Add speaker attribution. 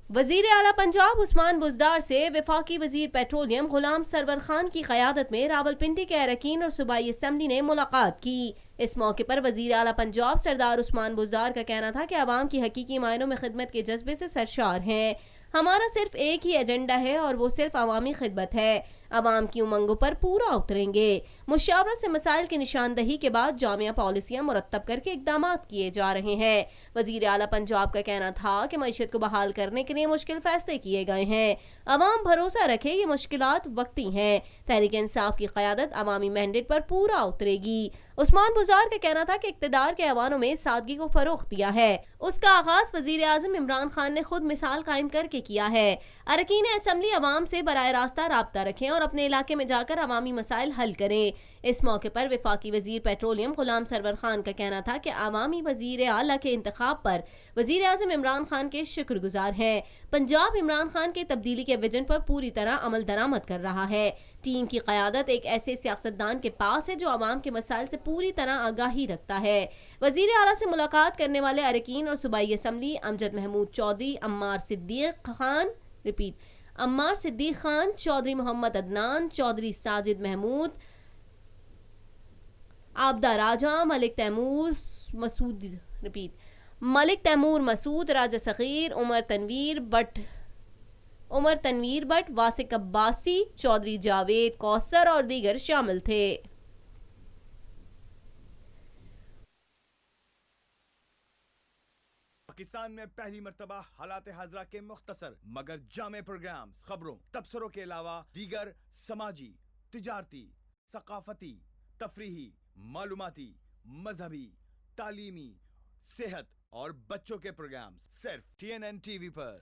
Speaker 1: वजीर आला पंजाब उस्मान बुज़दार से वफाकी वजीर पेट्रोलियम गुलाम सरवर खान की क़यादत में रावलपिंडी के अरकान और सूबाई असम्बली ने मुलाकात की। इस मौके पर वजीर आला पंजाब सरदार उस्मान बुज़दार का कहना था कि आवाम की हकीकी मायनों में खिदमत के जज्बे से सरशार हैं। हमारा सिर्फ एक ही एजेंडा है और वो सिर्फ अवामी खिदमत है। अवाम की उमंगों पर पूरा उतरेंगे। मुशावरत से मसाइल की निशानदही के बाद जामिया पॉलिसियाँ मुरत्तब करके इकदाम किए जा रहे हैं। वजीर आला पंजाब का कहना था कि मईशत को बहाल करने के लिए मुश्किल फैसले किए गए हैं। अवाम भरोसा रखे ये मुश्किलात वक्ती हैं। तहरीक इंसाफ की क़यादत अवामी मैंडेट पर पूरा उतरेगी। उस्मान बुज़दार का कहना था कि इक़्तिदार के ऐवानों में सादगी को फ़रोग़ दिया है। उसका आगाज़ वज़ीर आज़म इमरान खान ने खुद मिसाल कायम करके किया है। अरकान असम्बली अवाम से बराह रास्ता राब्ता रखें और अपने इलाके में जाकर अवामी मसाइल हल करें। इस मौके पर वफाकी वजीर पेट्रोलियम गुलाम सरवर खान का कहना था कि अवामी वजीर आला के इंतखाब पर वजीर आज़म इमरान खान के शुक्रगुजार हैं। पंजाब इमरान खान के तब्दीली के विजन पर पूरी तरह अमल दरामद कर रहा है। टीम की क़यादत एक ऐसे सियासतदान के पास है जो अवाम के मसाइल से पूरी तरह आगाही रखता है। वजीर आला से मुलाकात करने वाले अरकान और सूबाई असम्बली अमजद महमूद चौधरी, अम्मार सिद्दीक खान, चौधरी मोहम्मद अदनान, चौधरी साजिद महमूद, आबदा राजा, मलिक तैमूर मसूद, राजा सगीर, उमर तनवीर बट, वासिक अब्बासी, चौधरी जावेद कौसर और दीगर शामिल थे।
Speaker 2: पाकिस्तान में पहली मर्तबा हालात हाजरा के मुख्तसर मगर जामे प्रोग्राम्स, खबरों, तबसरों के अलावा दीगर समाजी, तिजारती, सकाफती, तफरीही, मालूमाती, मजहबी, तालीमी, सेहत और बच्चों के प्रोग्राम्स सिर्फ TNN TV पर।